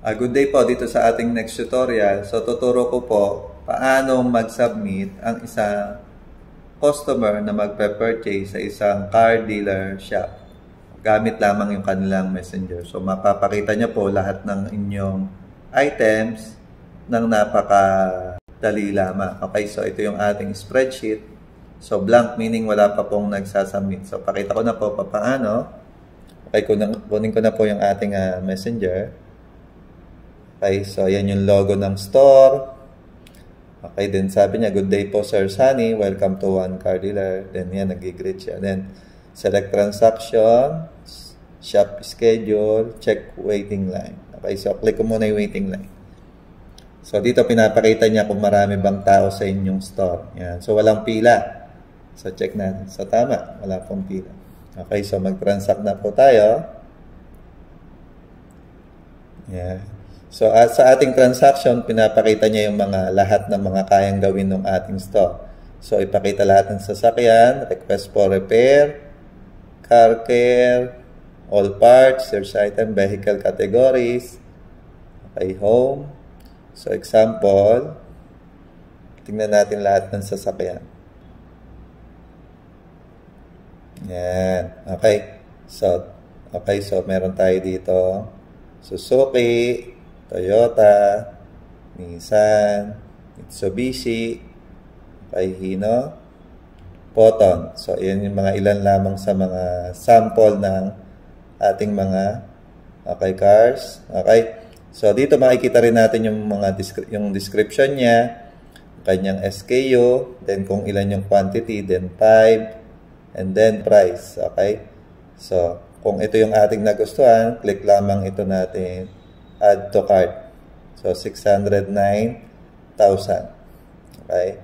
Good day po dito sa ating next tutorial. So tuturo ko po paano mag-submit ang isang customer na magpe-purchase sa isang car dealer shop gamit lamang yung kanilang messenger. So mapapakita niya po lahat ng inyong items ng napakadali lamang. Okay, so ito yung ating spreadsheet. So blank meaning wala pa pong nagsasubmit. So pakita ko na po paano. Okay, kunin ko na po yung ating messenger. Okay, so yan yung logo ng store. Okay, then sabi niya, good day po Sir Sunny, welcome to One Car Dealer. Then yan, nag-greet siya. Then select transaction, shop schedule, check waiting line. Okay, so click ko muna yung waiting line. So dito pinapakita niya kung marami bang tao sa inyong store. Yan. So walang pila. So check natin. So tama, wala pong pila. Okay, so mag-transact na po tayo. Yan. So, sa ating transaction, pinapakita niya yung lahat ng mga kayang gawin ng ating store. So, ipakita lahat ng sasakyan, request for repair, car care, all parts, search item, vehicle categories, okay, home. So, example, tingnan natin lahat ng sasakyan. Yan. Okay. So, meron tayo dito, Suzuki, Toyota, Nissan, Mitsubishi, Hino, Proton. So, yan yung mga ilan lamang sa mga sample ng ating mga cars. Okay. So, dito makikita rin natin yung yung description niya, kanyang SKU, then kung ilan yung quantity, then 5, and then price. Okay. So, kung ito yung ating nagustuhan, click lamang ito natin. Add to cart. So, 609,000. Okay.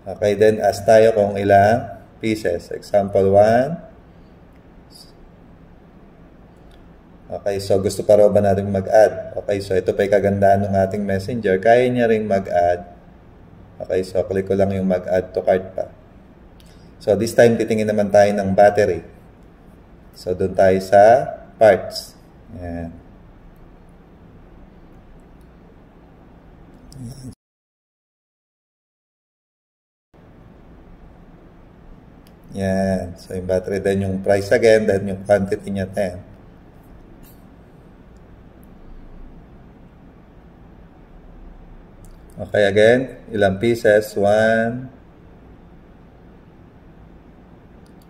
Okay, then ask tayo kung ilang pieces. Example 1. Okay, so gusto pa raw ba natin mag-add? Okay, so ito pa yung kagandaan ng ating messenger. Kaya niya ring mag-add. Okay, so click ko lang yung mag-add to cart pa. So, this time, titingin naman tayo ng battery. So, doon tayo sa parts. Yan. Yan. So, yung battery, then yung price again, then yung quantity niya 10. Okay, again, ilang pieces? 1.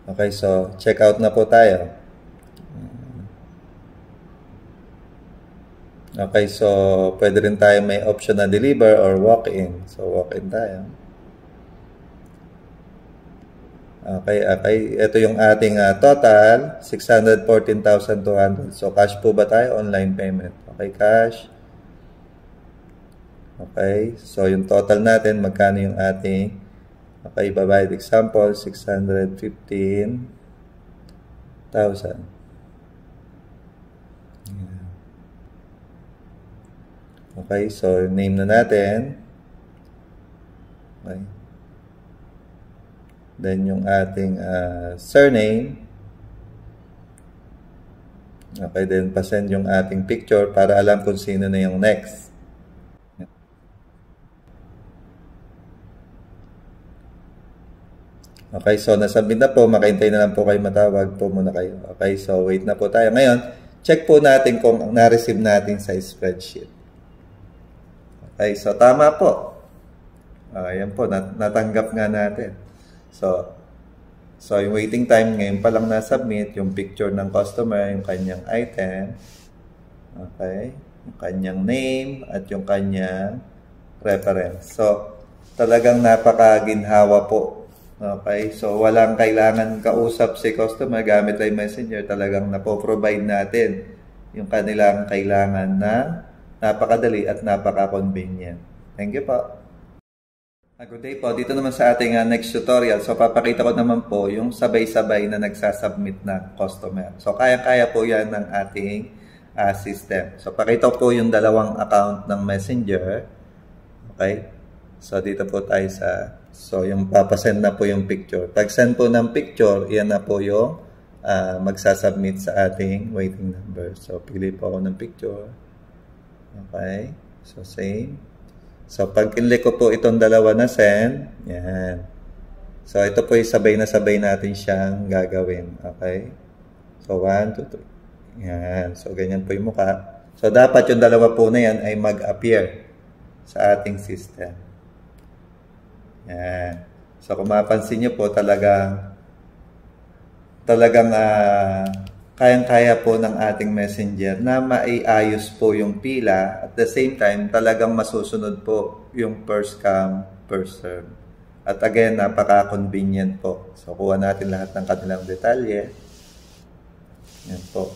Okay, so, check out na po tayo. Okay, so pwede rin tayo may option na deliver or walk-in. So, walk-in tayo. Okay. Ito yung ating total, 614,200. So, cash po ba tayo? Online payment. Okay, cash. Okay, so yung total natin, magkano yung ating, okay, babayad example, 615,000. Okay, so name na natin. Okay. Then yung ating surname. Okay, then pasend yung ating picture para alam kung sino na yung next. Okay, so nasubmit na po. Makahintay na lang po kayo, matawag po muna kayo. Okay, so wait na po tayo. Ngayon, check po natin kung na-receive natin sa spreadsheet. Okay, so tama po. Ayan po, natanggap nga natin. So yung waiting time ngayon pa lang na-submit, yung picture ng customer, yung kanyang item, okay, yung kanyang name, at yung kanyang reference. So, talagang napakaginhawa po. Okay, so walang kailangan kausap si customer gamit ay messenger. Talagang napoprovide natin yung kanilang kailangan na napakadali at napaka-convenient. Thank you po. Good day po. Dito naman sa ating next tutorial. So, papakita ko naman po yung sabay-sabay na nagsasubmit na customer. So, kaya-kaya po yan ng ating system. So, pakita ko po yung dalawang account ng Messenger. Okay? So, dito po tayo sa... So, yung papasend na po yung picture. Pag-send po ng picture, yan na po yung magsasubmit sa ating waiting number. So, pili po ako ng picture. Okay. So, same. So, pag kinlik ko po itong dalawa na send, yan. So, ito po yung sabay na sabay natin siyang gagawin. Okay. So, 1, 2, 3. Yan. So, ganyan po yung mukha. So, dapat yung dalawa po na yan ay mag-appear sa ating system. Yan. So, kung mapansin nyo po, talagang kayang-kaya po ng ating messenger na maiayos po yung pila. At the same time, talagang masusunod po yung first come, first serve. At again, napaka-convenient po. So, kuha natin lahat ng kanilang detalye. Yan po.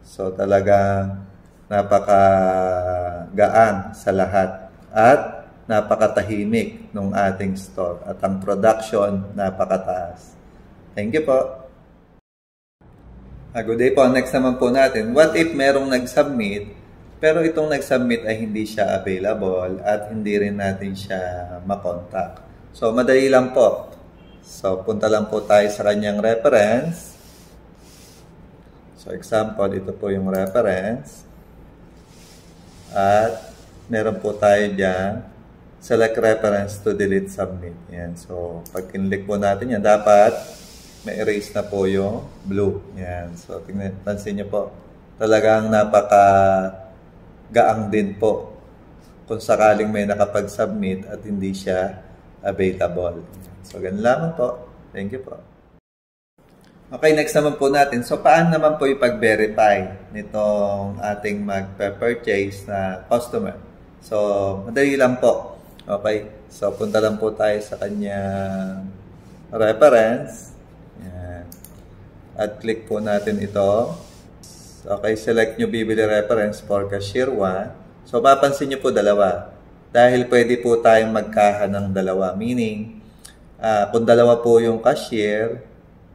So, talagang napaka-gaan sa lahat. At napakatahimik ng ating store. At ang production, napakataas. Thank you po. Good day po. Next naman po natin, what if merong nag-submit, pero itong nag-submit ay hindi siya available at hindi rin natin siya makontak. So, madali lang po. So, punta lang po tayo sa kanyang reference. So, example, ito po yung reference. At, meron po tayo dyan, select reference to delete submit. Yan. So, pag kinlik po natin yan, dapat may erase na po yung blue. Yan. So, pansin nyo po. Talagang napaka-gaang din po kung sakaling may nakapag-submit at hindi siya available. So, ganun lamang po. Thank you po. Okay, next naman po natin. So, paano naman po ipag-verify nitong ating mag-purchase na customer? So, madali lang po. Okay. So, punta lang po tayo sa kanyang reference. Yan. At click po natin ito. Okay, select nyo bibili reference for cashier 1. So, mapansin nyo po dalawa. Dahil pwede po tayong magkaha ng dalawa. Meaning, kung dalawa po yung cashier,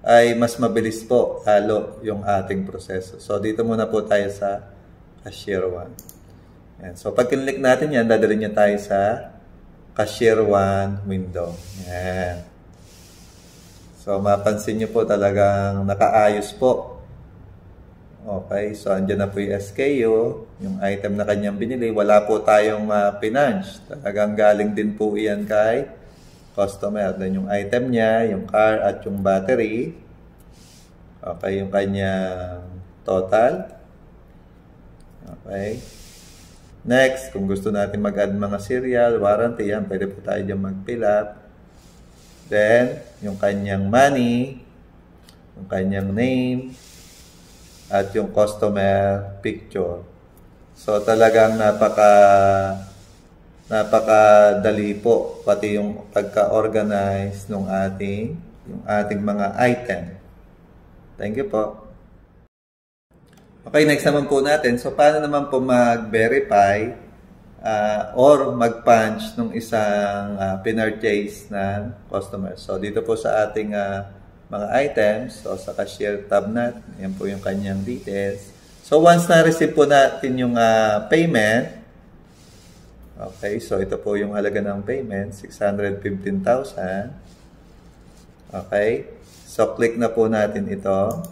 ay mas mabilis po lalo yung ating proseso. So, dito muna po tayo sa cashier 1. Yan. So, pag kinlik natin yan, dadalhin nyo tayo sa cashier 1 window. Yan. So, mapansin nyo po talagang nakaayos po. Okay, so andyan na po yung SKU, yung item na kanyang binili. Wala po tayong pinunch. Talagang galing din po iyan kay customer. Then yung item niya, yung car at yung battery. Okay, yung kanyang total. Okay. Next, kung gusto natin mag-add mga serial, warranty, yan, pwede po tayo dyan mag-fill up. Then, yung kanyang money, yung kanyang name, at yung customer picture. So, talagang napakadali po, pati yung pagka-organize ng yung ating mga item. Thank you po. Okay, next naman po natin. So, paano naman po mag-verify or mag-punch ng isang pinurchase ng customer. So, dito po sa ating mga items, so sa cashier tab natin, yan po yung kanyang details. So, once na-receive po natin yung payment, okay, so ito po yung halaga ng payment, 615,000. Okay, so click na po natin ito.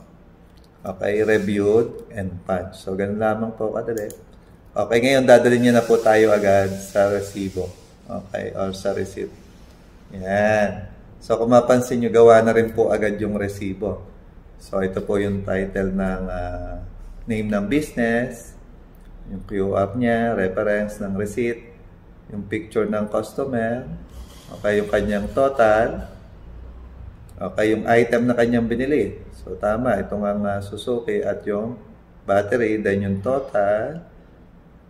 Okay, reviewed and punch. So, ganun lamang po kadali. Okay, ngayon dadalhin niyo na po tayo agad sa resibo. Okay, or sa receipt. Yan. So, kung mapansin nyo, gawa na rin po agad yung resibo. So, ito po yung title ng name ng business, yung QR niya, reference ng receipt, yung picture ng customer, okay, yung kanyang total, okay, yung item na kanyang binili. So, tama, ito nga Suzuki at yung battery, then yung total,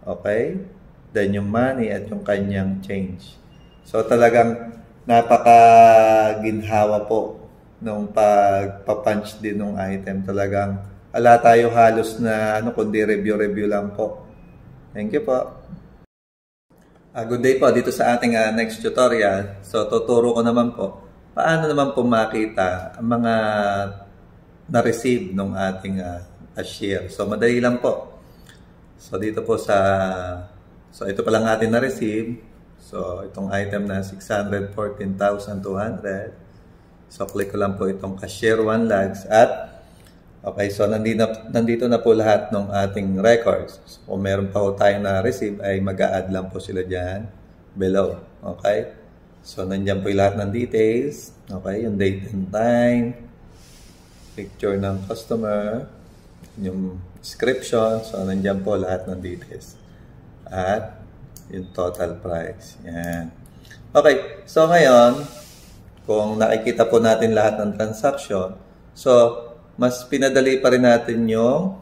okay, then yung money at yung kanyang change. So, talagang napakaginhawa po nung pagpapunch din ng item. Talagang ala tayo halos na kundi review lang po. Thank you po. Good day po dito sa ating next tutorial. So, tuturo ko naman po paano naman po makita ang mga na-receive ng ating cashier. So, madali lang po. So, dito po so ito pa lang atin na-receive. So, itong item na 614,200. So, click ko lang po itong cashier 1 lags at Okay, so nandito na po lahat ng ating records. So, kung meron pa po tayong na-receive, ay mag-a-add lang po sila dyan below. Okay? So, nandyan po yung lahat ng details. Okay, yung date and time, picture ng customer, yung description. So, nandyan po lahat ng details. At yung total price. Yan. Okay, so ngayon, kung nakikita po natin lahat ng transaction, so, mas pinadali pa rin natin yung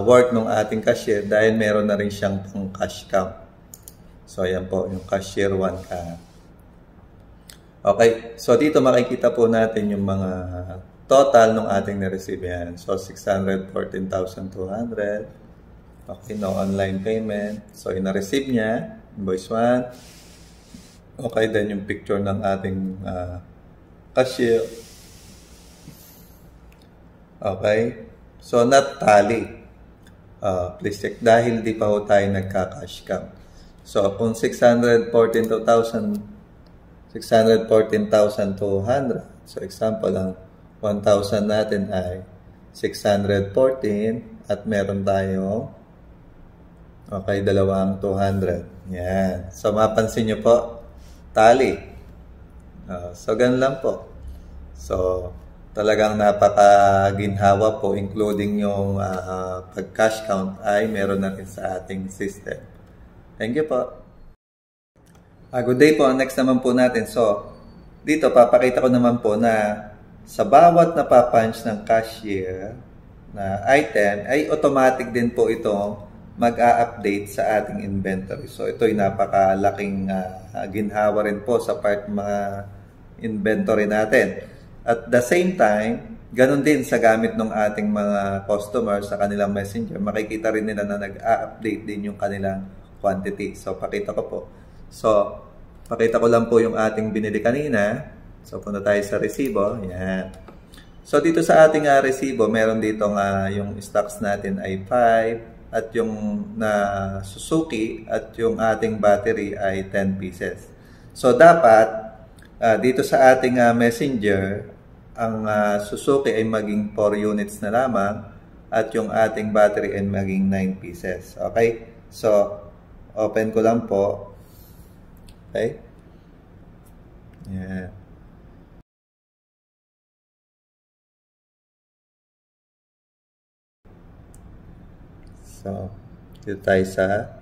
work ng ating cashier dahil meron na rin siyang pang cash count. So, ayan po, yung cashier 1 ka. Okay, so dito makikita po natin yung mga total ng ating na-receive yan. So, 614,200. Okay, no online payment. So, yung na-receive niya, invoice 1. Okay, then yung picture ng ating cashier. Okay? So, not tally. Please check. Dahil di pa ho tayo nagka-cash count. So, kung 614,200. So, example lang, 1,000 natin ay 614 at meron tayo, okay, dalawang 200. Yan. So, mapansin nyo po, tally. So, ganun lang po. So, talagang napakaginhawa po, including yung pag-cash count ay meron na rin sa ating system. Thank you po. Good day po. Next naman po natin. So, dito papakita ko naman po na sa bawat napapunch ng cashier na item, ay automatic din po itong mag-a-update sa ating inventory. So, ito'y napakalaking ginhawa rin po sa part mga inventory natin. At the same time, ganun din sa gamit ng ating mga customers sa kanilang messenger, makikita rin nila na nag-a-update din yung kanilang quantity. So, pakita ko po. So, pakita ko lang po yung ating binili kanina. So, punta tayo sa resibo. Yan. So, dito sa ating resibo, meron dito yung stocks natin ay 5 at yung na Suzuki at yung ating battery ay 10 pieces. So, dapat dito sa ating messenger, ang Suzuki ay maging 4 units na lamang at yung ating battery ay maging 9 pieces. Okay? So, open ko lang po. Okay? Yeah. So, dito tayo sa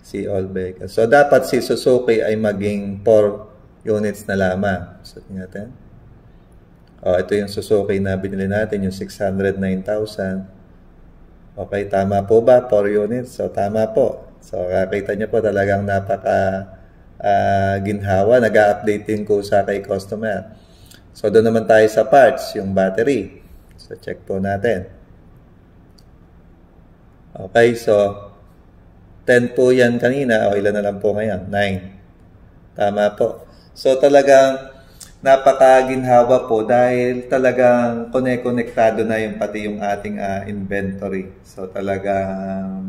see all vehicles. So, dapat si Suzuki ay maging 4 units na lamang. So, tingnan natin. Ito yung Suzuki na binili natin, yung 609,000. Okay, tama po ba? 4 units? So, tama po. So, kakita nyo po talagang napaka ginhawa. Nag-a-update din ko sa kay customer. So, doon naman tayo sa parts, yung battery. So, check po natin. Okay, so, 10 po yan kanina. O, ilan na lang po ngayon? 9. Tama po. So, talagang napakaginhawa po dahil talagang konektado na yung pati yung ating inventory. So, talagang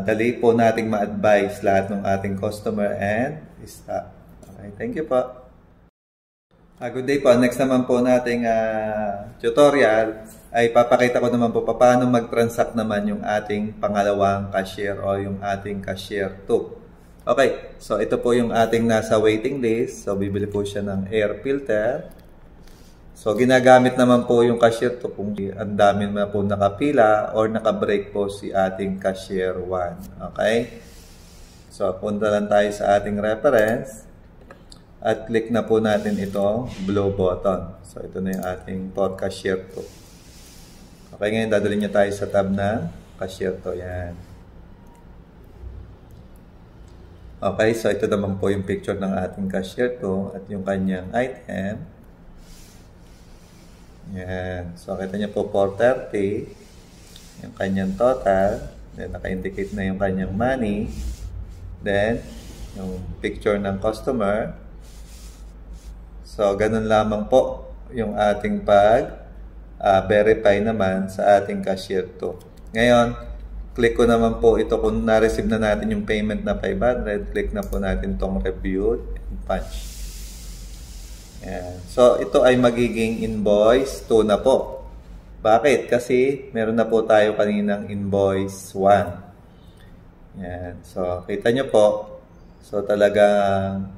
dali po nating ma-advise lahat ng ating customer and staff. Okay, thank you po. Good day po. Next naman po nating tutorial ay papakita ko naman po paano mag-transact naman yung ating pangalawang cashier o yung ating cashier 2. Okay, so ito po yung ating nasa waiting list. So, bibili po siya ng air filter. So, ginagamit naman po yung cashier to kung ang dami na po nakapila or nakabreak po si ating cashier 1. Okay? So, punta lang tayo sa ating reference at click na po natin itong blue button. So, ito na yung ating for cashier 2. Okay, ngayon dadalhin niya tayo sa tab na cashier 2. Yan. Okay, so ito naman po yung picture ng ating cashier 2 at yung kanyang item. Yan. So, kita niyo po 430. Yung kanyang total. Then, naka-indicate na yung kanyang money. Then, yung picture ng customer. So, ganun lamang po yung ating verify naman sa ating cashier 2. Ngayon, click ko naman po ito kung na-receive na natin yung payment na 500. Click na po natin tong reviewed and punch. Ayan. So, ito ay magiging invoice 2 na po. Bakit? Kasi meron na po tayo kaninang invoice 1. Yan. So, kita nyo po. So, talagang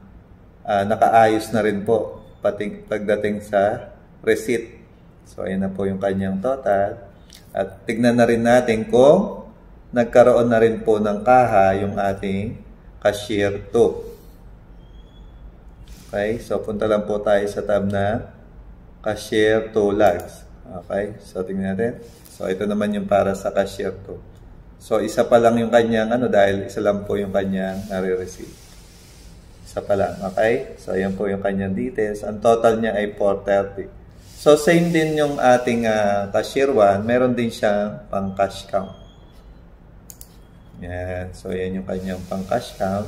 nakaayos na rin po pagdating sa receipt. So, ayan na po yung kanyang total. At tignan na rin natin kung nagkaroon na rin po ng kaha yung ating cashier 2. Okay? So, punta lang po tayo sa tab na cashier 2 logs. Okay? So, tingnan natin. So, ito naman yung para sa cashier 2. So, isa pa lang yung kanyang dahil isa lang po yung kanyang nare-receive. Isa pa lang. Okay? So, ayan po yung kanyang details. Ang total niya ay 430. So, same din yung ating cashier 1. Meron din siyang pang cash count. Yan. So, ayan yung kanyang pang cash count.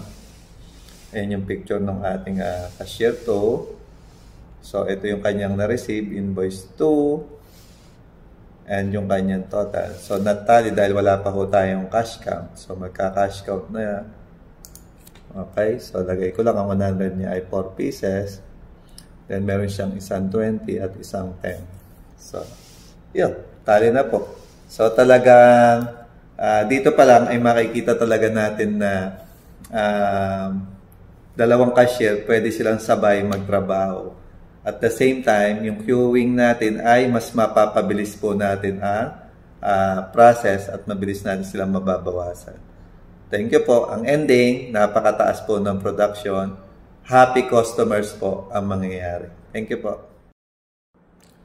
Ayan yung picture ng ating cashier 2. So, ito yung kanyang na-receive, invoice 2. And yung kanyang total. So, not tally dahil wala pa ho tayong cash count. So, magka-cash count na yan. Okay. So, lagay ko lang ang 100 niya ay 4 pieces. Then, meron siyang isang 20 at isang 10. So, yun. Tally na po. So, talagang dito pa lang ay makikita talaga natin na dalawang cashier pwede silang sabay magtrabaho. At the same time, yung queuing natin ay mas mapapabilis po natin ang process at mabilis natin silang mababawasan. Thank you po. Ang ending, napakataas po ng production. Happy customers po ang mangyayari. Thank you po.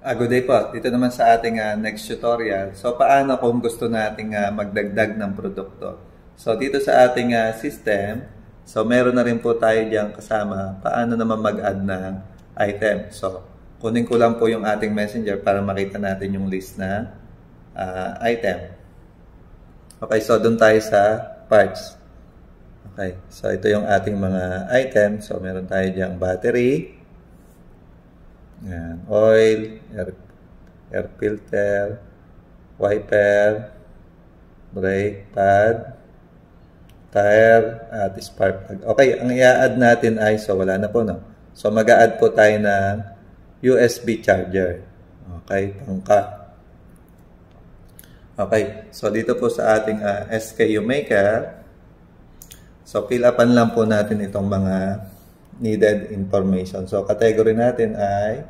Good day po. Dito naman sa ating next tutorial. So, paano kung gusto nating magdagdag ng produkto? So, dito sa ating system, so meron na rin po tayo diyang kasama. Paano naman mag-add ng item. So, kunin ko lang po yung ating messenger para makita natin yung list na item. Okay, so doon tayo sa parts. Okay, so ito yung ating mga item. So, meron tayo diyang battery, yan, oil, air filter, wiper, brake pad, tire, at spark plug. Okay, ang i-add natin ay, so wala na po, no? So, mag-a-add po tayo ng USB charger. Okay, pangka. Okay, so dito po sa ating SKU Maker, so fill upan lang po natin itong mga needed information. So, category natin ay,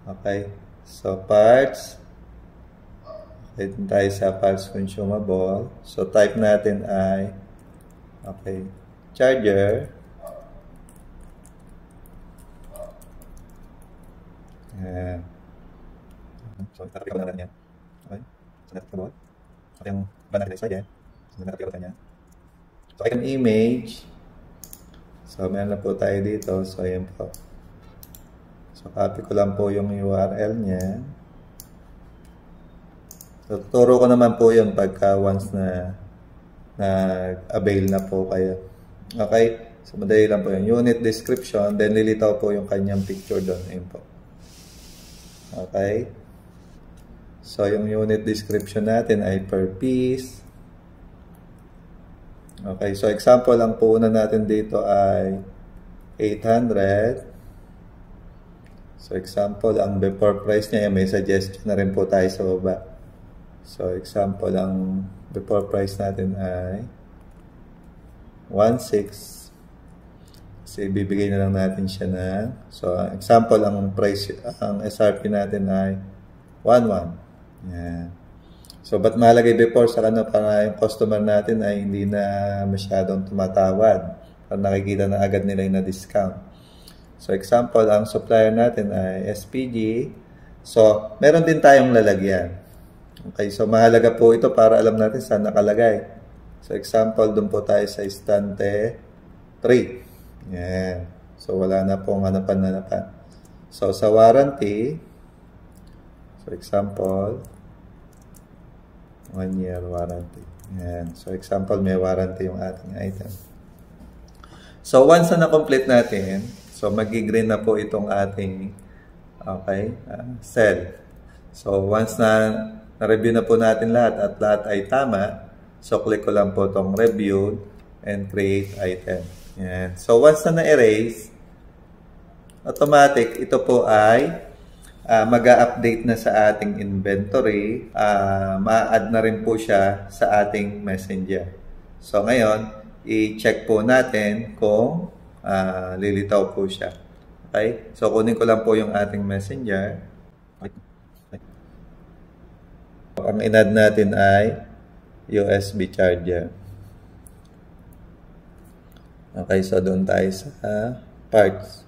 okay, so parts. Okay, tayo sa parts consumable. So, type natin ay, okay, charger. Ayan. So, nakapikot na natin yan. Okay. So, nakapikot. So, yung banner na slide yan. So, nakapikot na yan. So, item image. So, meron na po tayo dito. So, ayan po. So, copy ko lang po yung URL niya. So, tuturo ko naman po yun pagka once na nag-avail na po kayo. Okay. So, madali lang po yung unit description. Then, lilitaw po yung kanyang picture doon. Ayan po. Okay. So, yung unit description natin ay per piece. Okay. So, example lang po una natin dito ay 800. So, example, ang before price niya, may suggestion na rin po tayo sa baba. So, example, ang before price natin ay 1.6. Kasi bibigay na lang natin siya na, so example, ang price, ang SRP natin ay 1.1. Yan. So, ba't malagay before sa para yung customer natin ay hindi na masyadong tumatawad. Para nakikita na agad nila yung na-discount. So, example, ang supplier natin ay SPG. So, meron din tayong lalagyan. Okay, so mahalaga po ito para alam natin saan nakalagay. So, example, doon po tayo sa istante 3. Yan. So, wala na pong hanapan. So, sa warranty, so, example, 1 year warranty. Yan. So, example, may warranty yung ating item. So, once na na-complete natin, so, magi-green na po itong ating, okay, cell. So, once na na-review na po natin lahat at lahat ay tama, so, click ko lang po itong review and create item. Yan. So, once na na-erase, automatic, ito po ay mag-a-update na sa ating inventory, ma-add na rin po siya sa ating messenger. So ngayon, i-check po natin kung lilitaw po siya. Okay? So kunin ko lang po yung ating messenger. Ang in-add natin ay USB charger. Okay, so doon tayo sa parts.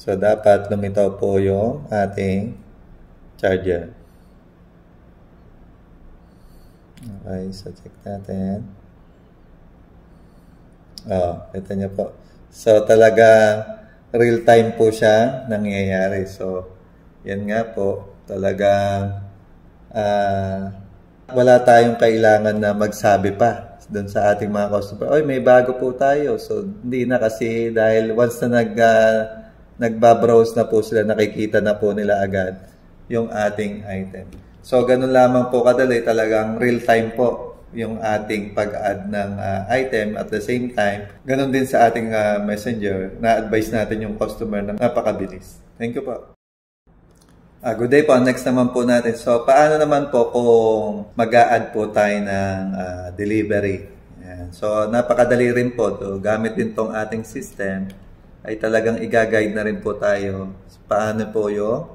So, dapat lumitaw po yung ating charger. Okay, so check natin. Ito niyo po. So, talaga real time po siya nangyayari. So, yan nga po. Talagang wala tayong kailangan na magsabi pa doon sa ating mga customer. Oy, may bago po tayo. So, hindi na kasi dahil once na nagbabrowse na po sila, nakikita na po nila agad yung ating item. So, ganun lamang po kadali, talagang real time po yung ating pag-add ng item. At the same time, ganun din sa ating messenger, na-advise natin yung customer na napakabilis. Thank you po. Good day po. Next naman po natin. So, paano naman po kung mag-a-add po tayo ng delivery? Yan. So, napakadali rin po. Gamit din tong ating system, ay talagang i-guide na rin po tayo paano po yung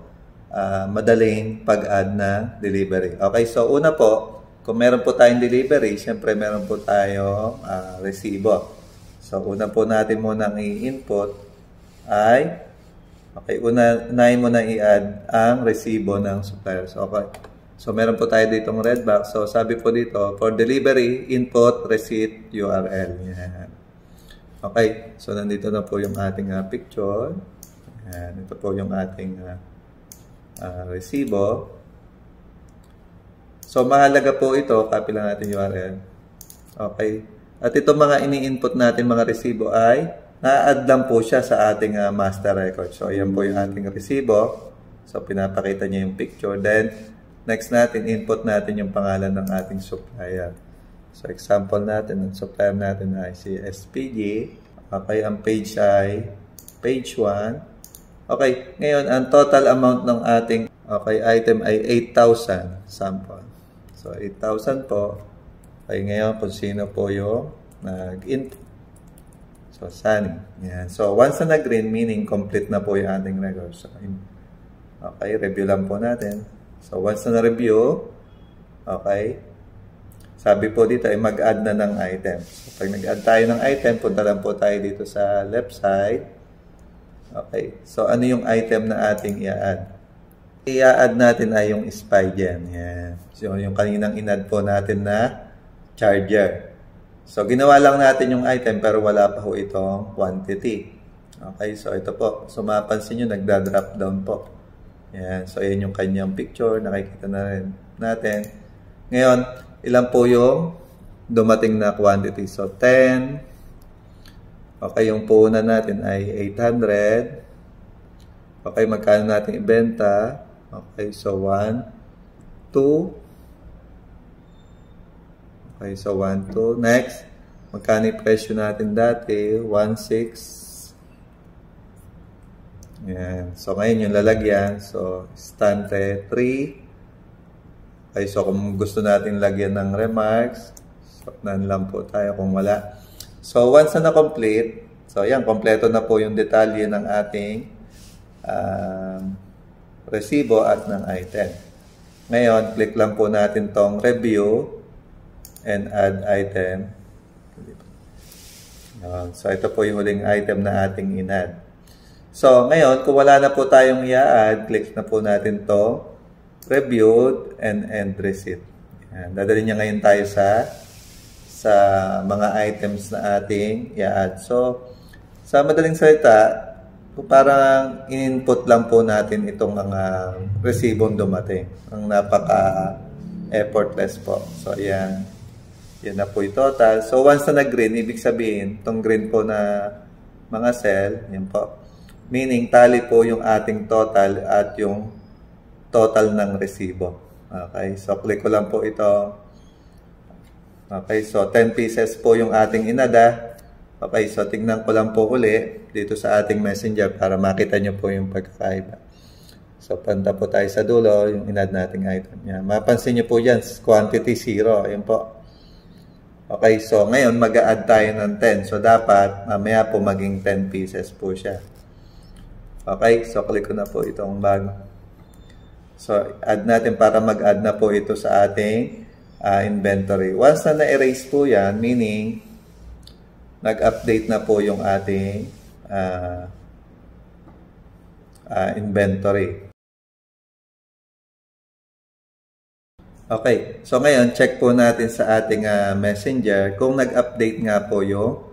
madaling pag-add na delivery. Okay, so una po, kung meron po tayong delivery, syempre meron po tayong resibo. So una po natin munang i-input ay, okay, unahin mo na i-add ang resibo ng suppliers. Okay, so meron po tayo ditong red box. So sabi po dito, for delivery, input, receipt, URL. Yan. Okay, so nandito na po yung ating picture. Ayan, ito po yung ating resibo. So mahalaga po ito, copy lang natin URL. Okay, at itong mga ini-input natin mga resibo ay na-add lang po siya sa ating master record. So ayan po yung ating resibo. So pinapakita niya yung picture. Then next natin, input natin yung pangalan ng ating supplier. So, example natin, ang supplier natin ay si SPG. Okay, ang page ay page 1. Okay, ngayon, ang total amount ng ating item ay 8,000 sample. So, 8,000 po. Okay, ngayon, kung sino po yung nag-input. So, Sunny. Yan. So, once na nag-green, meaning complete na po yung ating record. So, okay, review lang po natin. So, once na na-review, okay, sabi po dito ay mag-add na ng item. So, pag nag-add tayo ng item, punta lang po tayo dito sa left side. Okay. So, ano yung item na ating i-add? I-add natin ay yung Spigen. Yan. So, yung kaninang in-add po natin na charger. So, ginawa lang natin yung item pero wala pa po itong quantity. Okay. So, ito po. So, mapansin nyo, nagda-drop down po. Yan. So, ayan yung kanyang picture. Nakikita na rin natin. Ngayon, ilan po yung dumating na quantity? So, 10. Okay, yung puhunan natin ay 800. Okay, magkano natin ibenta? Okay, so 1, 2. Okay, so 1, 2. Next, magkano yung presyo natin dati? 1,600. Yan. So, ngayon yung lalagyan. So, stante 3. Okay, so kung gusto natin lagyan ng remarks, so nan lang po tayo kung wala. So once na na-complete, so yan, kompleto na po yung detalye ng ating resibo at ng item. Ngayon, click lang po natin tong review and add item. So ito po yung huling item na ating in-add. So ngayon, kung wala na po tayong i-add, click na po natin to reviewed and end receipt. Yan. Dadalhin niya ngayon tayo sa mga items na ating i-add. So, sa madaling salita, parang in-input lang po natin itong mga resibong dumating. Ang napaka-effortless po. So, yan. Yan na po yung total. So, once na nag-green, ibig sabihin, itong green po na mga cell, yan po. Meaning, tally po yung ating total at yung total ng resibo. Okay, so click ko lang po ito. Okay, so 10 pieces po yung ating inada. Okay, so tignan ko lang po uli dito sa ating messenger para makita nyo po yung pagkakaiba. So, punta po tayo sa dulo, yung in-add nating item niya. Mapansin nyo po yan, quantity 0. Ayun po. Okay, so ngayon mag-a-add tayo ng 10. So, dapat mamaya po maging 10 pieces po siya. Okay, so click ko na po itong bago. So, add natin para mag-add na po ito sa ating inventory. Once na na-erase po yan, meaning nag-update na po yung ating inventory. Okay, so ngayon check po natin sa ating messenger kung nag-update nga po yung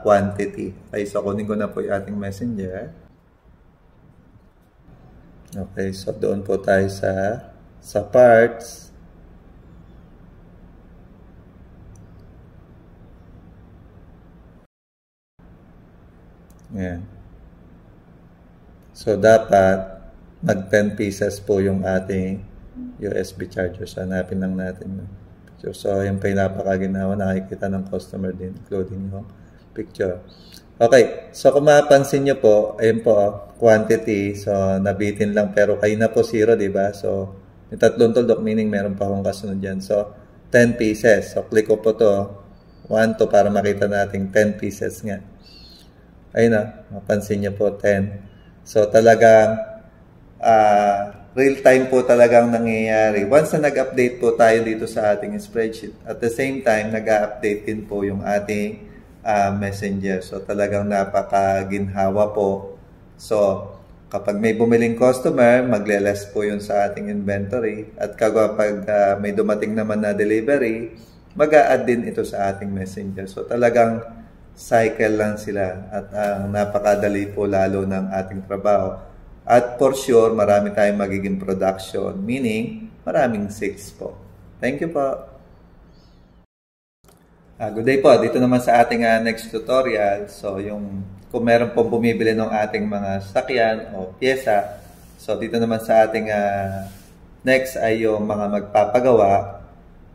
quantity. Okay, so kunin ko na po yung ating messenger. Okay, so doon po tayo sa parts. Yan. So, dapat mag 10 pieces po yung ating USB charger. So, hanapin lang natin. So, yung pinapakaginawa, nakikita ng customer din, including yung picture. Okay. So, kung mapapansin nyo po, ayun po, quantity. So, nabitin lang pero kayo na po 0, diba? So, yung tatlong tuldok, meaning meron pa akong kasunod dyan. So, 10 pieces. So, click ko po to. 1 to para makita natin 10 pieces nga. Ayun na, mapansin niyo po, 10. So, talagang real time po talagang nangyayari. Once na nag-update po tayo dito sa ating spreadsheet, at the same time, nag-update din po yung ating messenger. So, talagang napakaginhawa po. So, kapag may bumiling customer, magle-less po yun sa ating inventory. At kapag may dumating naman na delivery, mag-a-add din ito sa ating messenger. So, talagang cycle lang sila at napakadali po lalo ng ating trabaho. At for sure, marami tayong magiging production, meaning maraming sales po. Thank you po. Good day po. Dito naman sa ating next tutorial. So, kung meron pong bumibili ng ating mga sakyan o pyesa, so dito naman sa ating next ay yung mga magpapagawa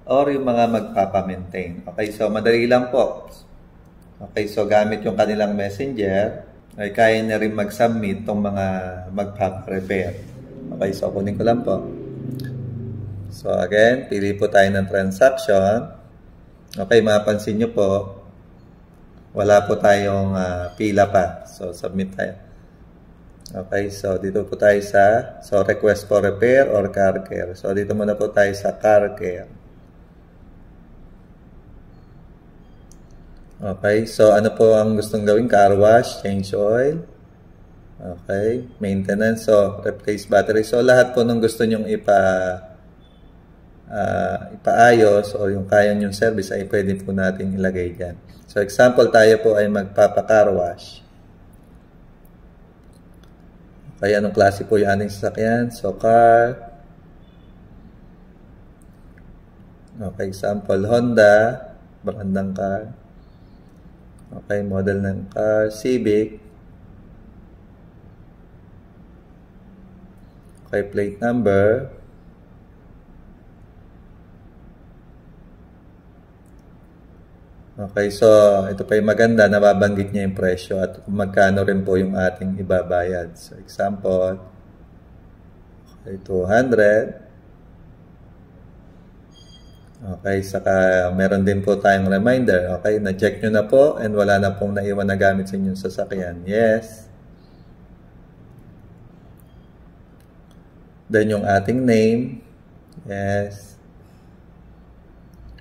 or yung mga magpapamaintain. Okay, so madali lang po. Okay, so gamit yung kanilang messenger, ay kaya na rin mag-submit itong mga magpapa-repair. Okay, so kunin ko lang po. So again, pili po tayo ng transaction. Okay, mapansin nyo po, wala po tayong pila pa. So submit tayo. Okay, so dito po tayo sa request for repair or car care. So dito muna po tayo sa car care. Okay, so ano po ang gustong gawin? Car wash, change oil. Okay, maintenance, so replace battery. So lahat po ng gusto nyong ipaayos o yung kaya nyong service ay pwede po natin ilagay dyan. So example, tayo po ay magpapa-car wash. Okay, anong klase po yung ating sasakyan? So car. Okay, example, Honda. Brand ng car. Okay, model ng car, Civic. Okay, plate number. Okay, so ito pa yung maganda, nababanggit niya yung presyo at kung magkano rin po yung ating ibabayad. So, example, okay, 200. Okay, saka meron din po tayong reminder. Okay, na-check nyo na po and wala na pong naiwan na gamit sa inyong sasakyan. Yes. Then yung ating name. Yes.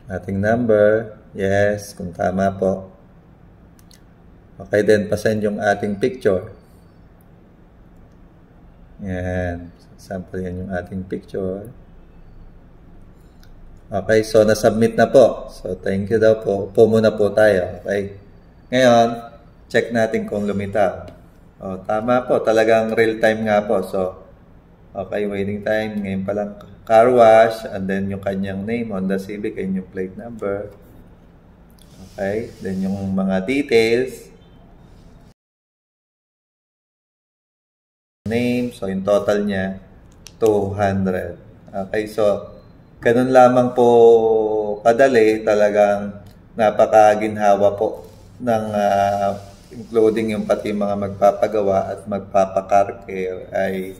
Ating number. Yes, kung tama po. Okay, then pasend yung ating picture. Yan. Example, yan yung ating picture. Okay, so na-submit na po. So, thank you daw po. Upo muna po tayo. Okay. Ngayon, check natin kung lumitaw. O, tama po. Talagang real time nga po. So, okay, waiting time. Ngayon pa lang car wash. And then yung kanyang name, Honda Civic, and yung plate number. Okay. Then yung mga details. Name. So, yung total niya, 200. Okay, so, ganun lamang po kadali, talagang napakaginhawa po ng including yung pati mga magpapagawa at magpapa-car care ay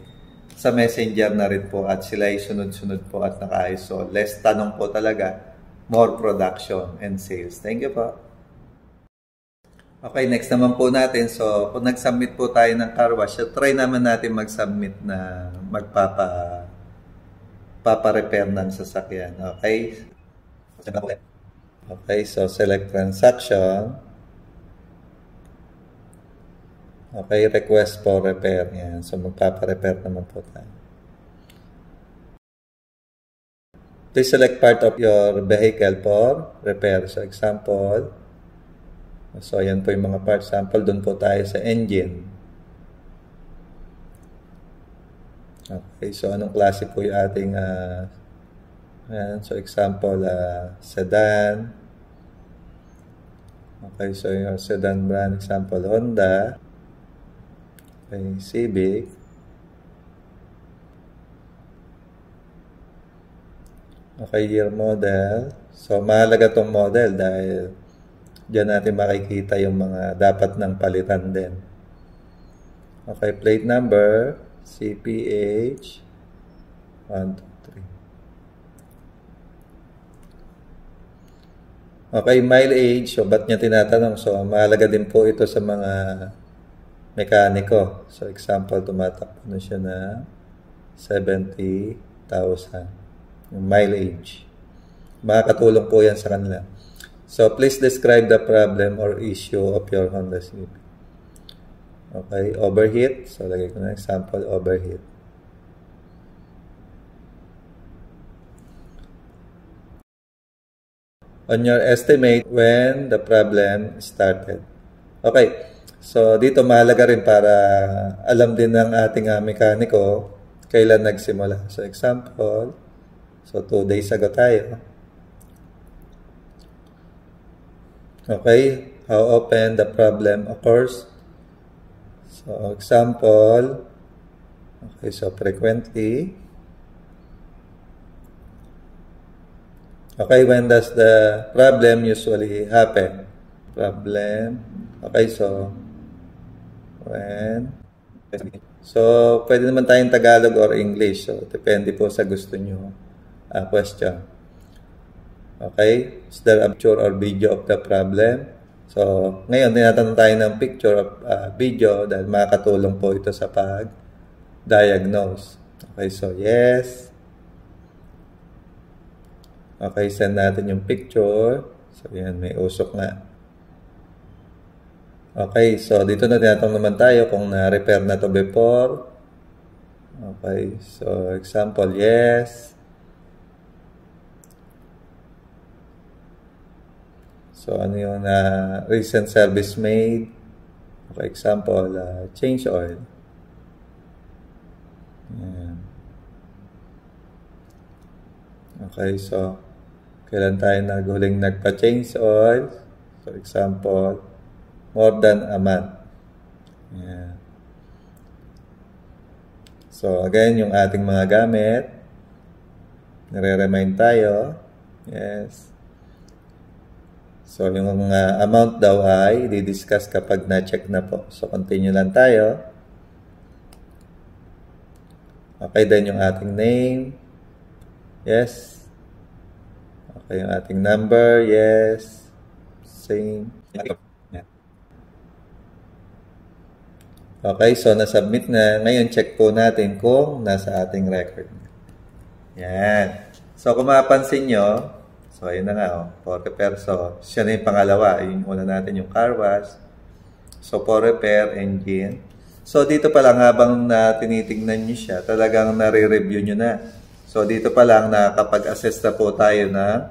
sa Messenger na rin po at sila ay sunod-sunod po at nakaayos. So, less tanong po talaga, more production and sales. Thank you po. Okay, next naman po natin. So, kung nag-submit po tayo ng car wash, so try naman natin mag-submit na papa-repair ng sasakyan. Okay? Okay, so select transaction. Okay, request for repair. Yan. So, magpapa-repair naman po tayo. Please select part of your vehicle for repair. So, example. So, ayan po yung mga parts. Sample, doon po tayo sa engine. Okay, so anong klase po yung ating ayan, so example, sedan. Okay, so yung sedan brand, example, Honda. Okay, Civic. Okay, year model. So, mahalaga tong model dahil diyan natin makikita yung mga dapat nang palitan din. Okay, plate number, CPH, 1, 2, 3. Okay, mileage. So, ba't niya tinatanong? So, mahalaga din po ito sa mga mekaniko. So, example, tumatakbo na siya na 70,000. Yung mileage. Makakatulong po yan sa kanila. So, please describe the problem or issue of your Honda Civic. Okay, overheat. So, lagay ko na example, overheat. On your estimate when the problem started. Okay, so dito mahalaga rin para alam din ng ating mekaniko kailan nagsimula. So, example, so 2 days ago tayo. Okay, how often the problem occurs? So, example, okay, so frequently. Okay, when does the problem usually happen? Problem, okay, so, when, so, pwede naman tayong Tagalog or English, so, depende po sa gusto nyo, question. Okay, is there a picture or video of the problem? So, ngayon, tinatanong tayo ng picture of video dahil makakatulong po ito sa pag-diagnose. Okay, so yes. Okay, send natin yung picture. So, yan, may usok na. Okay, so dito na tinatanong naman tayo kung na-repair na to before. Okay, so example, yes. So, ano yung recent service made? For example, change oil. Ayan. Okay, so, kailan tayo huling nagpa-change oil? So, example, more than a month. Ayan. So, again, yung ating mga gamit. Nare-remind tayo. Yes. So, yung amount daw ay di-discuss kapag na-check na po. So, continue lang tayo. Okay, then yung ating name. Yes. Okay, yung ating number. Yes. Same. Okay, so na-submit na. Ngayon, check po natin kung nasa ating record. Yan. So, kung mapapansin nyo, so, ayun na nga, for repair. So, siya na yung pangalawa. Yung una natin yung car wash. So, for repair, engine. So, dito pa lang habang tinitingnan nyo siya, talagang nare-review nyo na. So, dito pa lang nakapag-assess na po tayo na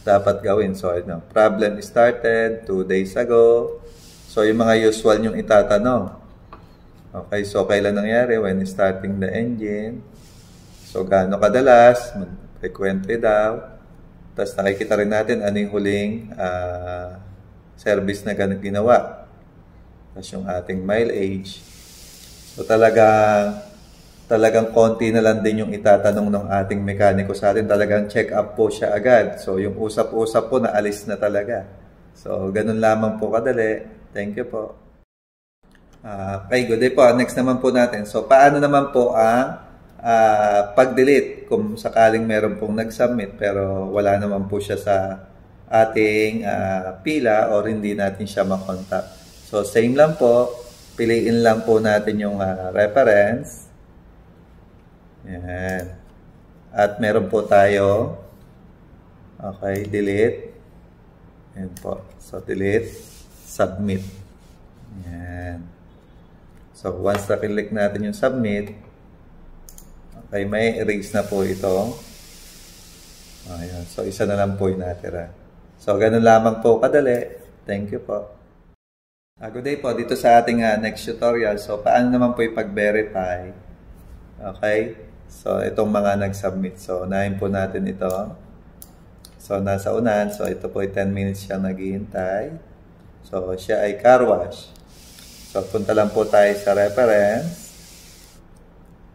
dapat gawin. So, ayun, problem started 2 days ago. So, yung mga usual nyong itatanong. Okay, so, kailan nangyari? When starting the engine. So, gaano kadalas? Frequently daw. Tapos nakikita rin natin ano yung huling service na ginawa. Tapos yung ating mileage. So talagang konti na lang din yung itatanong ng ating mekaniko sa atin. Talagang check up po siya agad. So yung usap-usap po naalis na talaga. So ganun lamang po kadali. Thank you po. Okay, good day po. Next naman po natin. So, paano naman po ang pag-delete kung sakaling meron pong nag-submit pero wala naman po siya sa ating pila or hindi natin siya makontak. So, same lang po. Piliin lang po natin yung reference. Yan. At meron po tayo. Okay, delete. Yan po. So, delete. Submit. Yan. So, once na-click natin yung submit, okay, may erase na po ito. Ayan. So, isa na lang po yung natira. So, ganun lamang po kadali. Thank you po. Good day po. Dito sa ating next tutorial. So, paano naman po ipag-verify? Okay. So, itong mga nag-submit. So, unahin po natin ito. So, nasa unahan. So, ito po ay 10 minutes siya naghihintay. So, siya ay car wash. So, punta lang po tayo sa reference.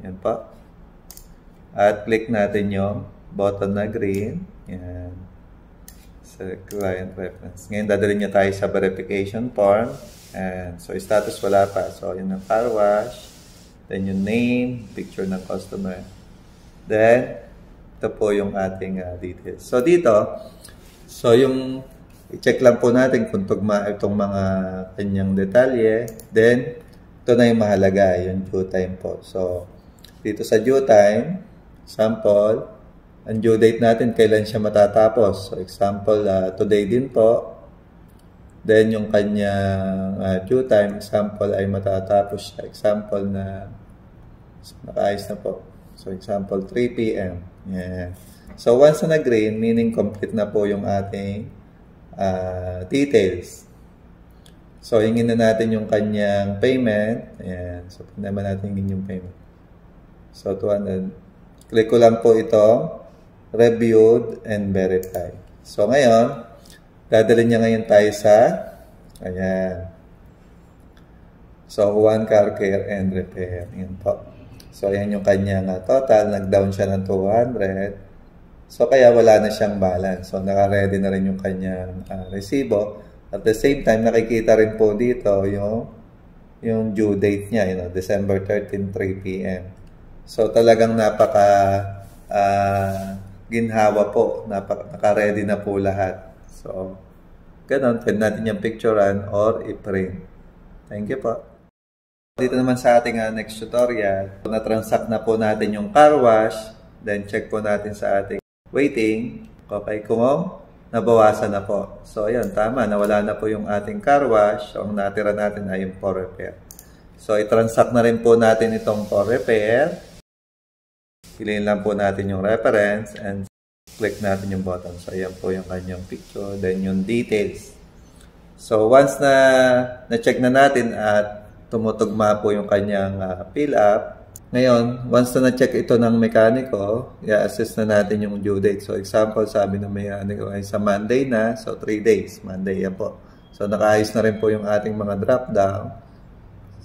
Yan po. At click natin yung button na green. Yan. Sa client reference. Ngayon, dadalhin niya tayo sa verification form. And so, status wala pa. So, yun ang car wash. Then, yung name, picture ng customer. Then, ito po yung ating details. So, dito, so yung i-check lang po natin kung tugma itong mga kanyang detalye. Then, ito na yung mahalaga, yung due time po. So, dito sa due time, sample, ang due date natin, kailan siya matatapos. So, example, today din po. Then, yung kanyang due time, example, ay matatapos siya. Example na, nakaayos na po. So, example, 3 p.m. Yeah. So, once na nag-green, meaning complete na po yung ating details. So, hingin na natin yung kanyang payment. Ayan. So, naman natin hingin yung payment. So, 200. Click ko lang po ito. Reviewed and verify. So, ngayon, dadalhin niya ngayon tayo sa ayan. So, One Car Care and Repair. Ayan po. So, ayan yung kanyang total. Nag-down siya ng 200. So, kaya wala na siyang balance. So, naka-ready na rin yung kanyang resibo. At the same time, nakikita rin po dito yung due date niya, December 13, 3 p.m. So, talagang ginhawa po. Naka-ready na po lahat. So, ganun. Pwede natin yung picturean or i-print. Thank you po. Dito naman sa ating next tutorial, na-transact na po natin yung car wash. Then, check po natin sa ating waiting, okay, kung nabawasan na po. So, ayan, tama, nawala na po yung ating car wash. So, ang natira natin ay yung for repair. So, i-transact na rin po natin itong for repair. Piliin lang po natin yung reference and click natin yung button. So, ayan po yung kanyang picture, then yung details. So, once na-check na natin at tumutugma po yung kanyang fill up, ngayon, once na na-check ito ng mekaniko, i-assess na natin yung due date. So, example, sabi ng mekaniko ay sa Monday na. So, 3 days. Monday yan po. So, nakaayos na rin po yung ating mga drop-down.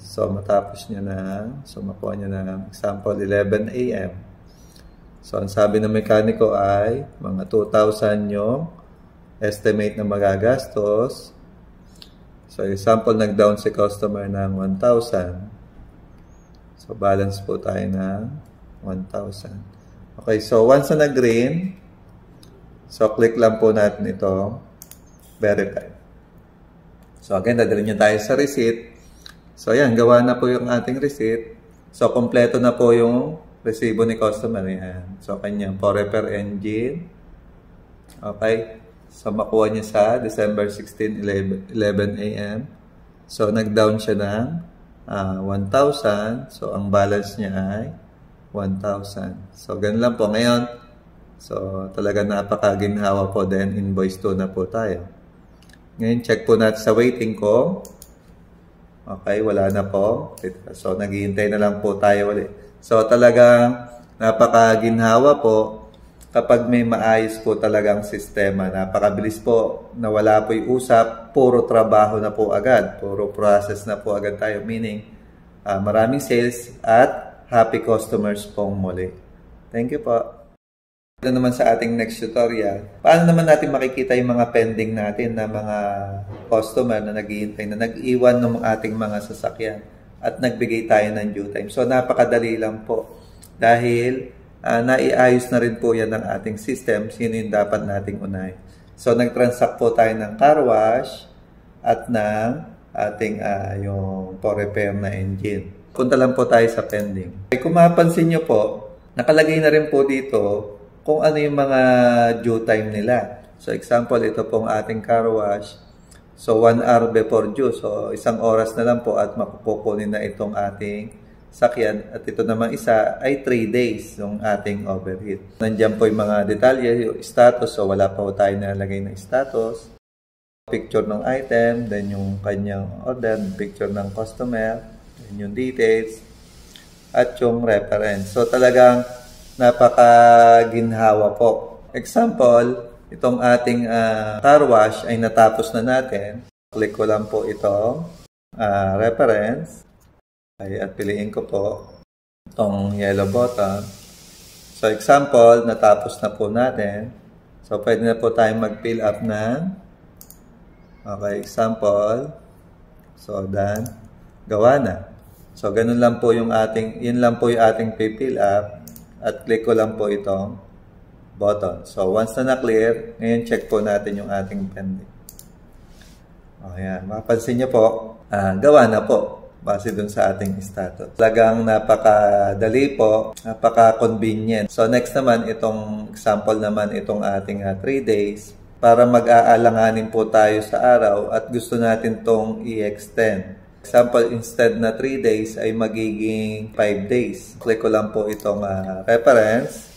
So, matapos niya na. So, makuha niya na example, 11 a.m. So, ang sabi ng mekaniko ay mga 2,000 yung estimate na magagastos. So, example, nag-down si customer ng 1,000. So, balance po tayo ng 1,000. Okay, so once na nag-green, so click lang po natin ito, verify. So, again, dadalhin niyo tayo sa receipt. So, ayan, gawa na po yung ating receipt. So, kompleto na po yung resibo ni customer. Ayan. So, kanyang for repair engine. Okay. So, makuha niya sa December 16, 11 a.m. So, nag-down siya ng 1,000. So, ang balance niya ay 1,000. So, ganun lang po. Ngayon, so, talaga napakaginhawa po. Then, invoice 2 na po tayo. Ngayon, check po natin sa waiting ko. Okay, wala na po. So, naghihintay na lang po tayo ulit. So, talagang napakaginhawa po kapag may maayos po talagang sistema. Napakabilis po na wala po yung usap. Puro trabaho na po agad. Puro process na po agad tayo. Meaning, maraming sales at happy customers pong muli. Thank you po. Ito naman sa ating next tutorial, paano naman natin makikita yung mga pending natin na mga customer na naghihintay na nag-iwan ng ating mga sasakyan at nagbigay tayo ng due time. So, napakadali lang po dahil naiayos na rin po yan ng ating system. Sino yung dapat nating unahin? So, nag-transact po tayo ng car wash at ng ating yung for repair na engine. Punta lang po tayo sa pending. Kung mapansin nyo po, nakalagay na rin po dito kung ano yung mga due time nila. So, example, ito pong ating car wash. So, 1 hour before due. So, 1 oras na lang po at makukunin na itong ating sakyan. At ito naman isa ay 3 days yung ating overheat. Nandiyan po yung mga detalye, yung status. So, wala pa po tayo nalagay ng status. Picture ng item, then yung kanyang order, picture ng customer, then yung details, at yung reference. So, talagang napakaginhawa po. Example, itong ating car wash ay natapos na natin. Click ko lang po itong reference. At piliin ko po itong yellow button. So, example, natapos na po natin. So, pwede na po tayong mag-fill up ng example. So, done. Gawa na. So, ganun lang po yung ating, yun lang po yung ating fill up. At click ko lang po itong button. So, once na na-clear, ngayon check po natin yung ating pending. Ayan. Mapansin nyo po, gawa na po base dun sa ating status. Talagang napakadali po, napaka-convenient. So, next naman, itong example naman, itong ating 3 days. Para mag-aalanganin po tayo sa araw at gusto natin tong i-extend. Example, instead na 3 days ay magiging 5 days. Click ko lang po itong reference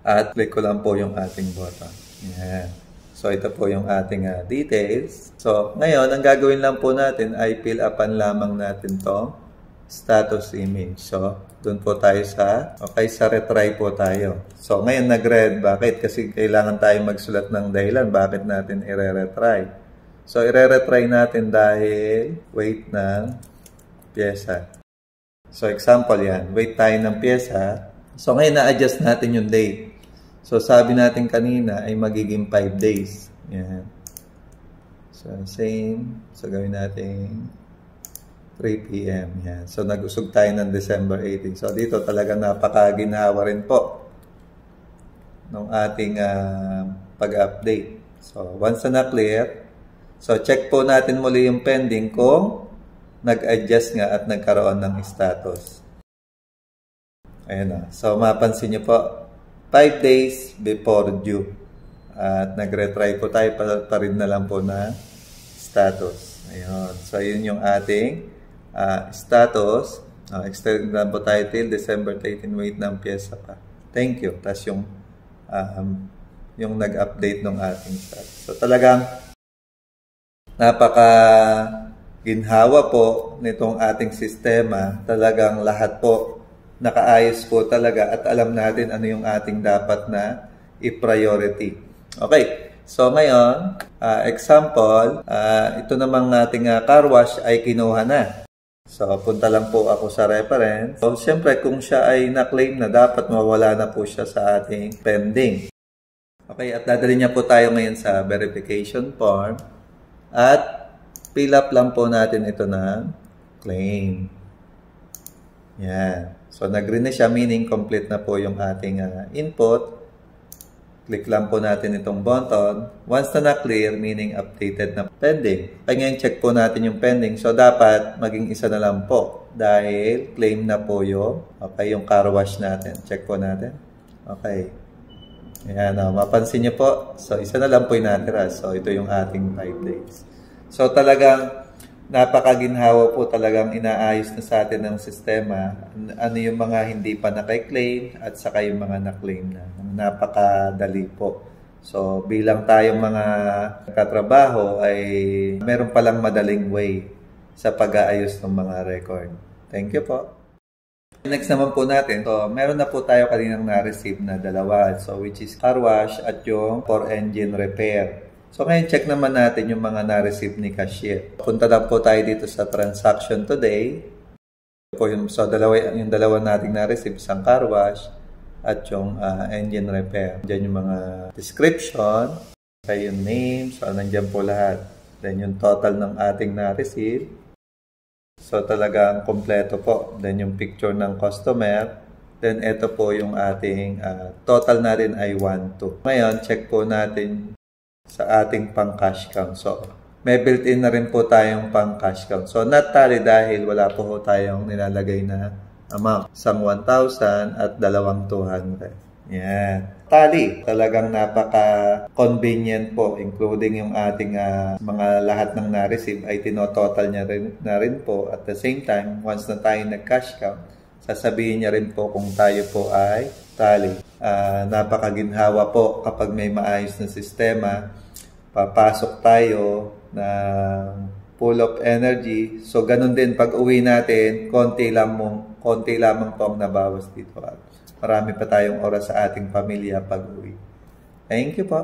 at click ko lang po yung ating button. Yan. So, ito po yung ating details. So, ngayon, ang gagawin lang po natin ay fill upan lamang natin to status image. So, doon po tayo sa retry po tayo. So, ngayon nag-red. Bakit? Kasi kailangan tayo magsulat ng dahilan. Bakit natin i-retry? So, i-retry natin dahil weight ng pyesa. So, example yan. Weight tayo ng pyesa. So, ngayon na-adjust natin yung date. So, sabi natin kanina ay magiging 5 days. Yan. So, same. So, gawin natin 3 p.m. Yan. So, nag-usog tayo ng December 18. So, dito talaga napakaginawa rin po ng ating pag-update. So, once na na-clear, so, check po natin muli yung pending kung nag-adjust nga at nagkaroon ng status. Ayan na. So, mapansin nyo po, 5 days before due. At nag-retry po tayo pa rin na lang po na status. Ayun. So, yun yung ating status. Extend lang po tayo till December 13, weight ng pyesa pa. Thank you. Tapos yung nag-update ng ating status. So, talagang napaka-ginhawa po nitong ating sistema. Talagang lahat po nakaayos po talaga at alam natin ano yung ating dapat na i-priority. Okay. So, ngayon, example, ito namang ating car wash ay kinuha na. So, punta lang po ako sa reference. So, siyempre, kung siya ay na-claim na, dapat mawala na po siya sa ating pending. Okay, at dadali niya po tayo ngayon sa verification form. At fill up lang po natin ito ng claim. Yan. So, nag-green na siya, meaning complete na po yung ating input. Click lang po natin itong button. Once na na-clear, meaning updated na pending. Kaya ngayon, check po natin yung pending. So, dapat maging isa na lang po. Dahil claim na po yung car wash natin. Check po natin. Okay. Ayan, mapansin niyo po. So, isa na lang po yung natira. So, ito yung ating 5 days. So, talagang napakaginhawa po, talagang inaayos na sa atin ng sistema. Ano yung mga hindi pa na-claim at saka yung mga na-claim na. Napakadali po. So, bilang tayong mga katrabaho ay meron palang madaling way sa pag-aayos ng mga record. Thank you po. Next naman po natin, so meron na po tayo kaninang na-receive na dalawa. So, which is car wash at yung for engine repair. So, ngayon check naman natin yung mga na-receive ni cashier. Punta na po tayo dito sa transaction today. So, yung dalawa nating na-receive, isang car wash at yung engine repair. Diyan yung mga description, yung name, so nandyan po lahat. Then yung total ng ating na-receive. So talagang kompleto po. Then yung picture ng customer. Then ito po yung ating total na rin ay 1,2. Ngayon, check po natin sa ating pang cash count. So may built-in na rin po tayong pang cash count. So not tally dahil wala po tayong nilalagay na amount. Isang 1,000 at 2,200. Yan. Tally. Talagang napaka-convenient po, including yung ating mga lahat ng na-receive ay tinototal niya na rin po. At the same time, once na tayo nag-cash count, sasabihin niya rin po kung tayo po ay tally. Napakaginhawa po kapag may maayos na sistema. Papasok tayo ng full of energy. So, ganun din pag uwi natin, konti lamang po ang nabawas dito. Marami pa tayong oras sa ating pamilya pag uwi. Thank you po.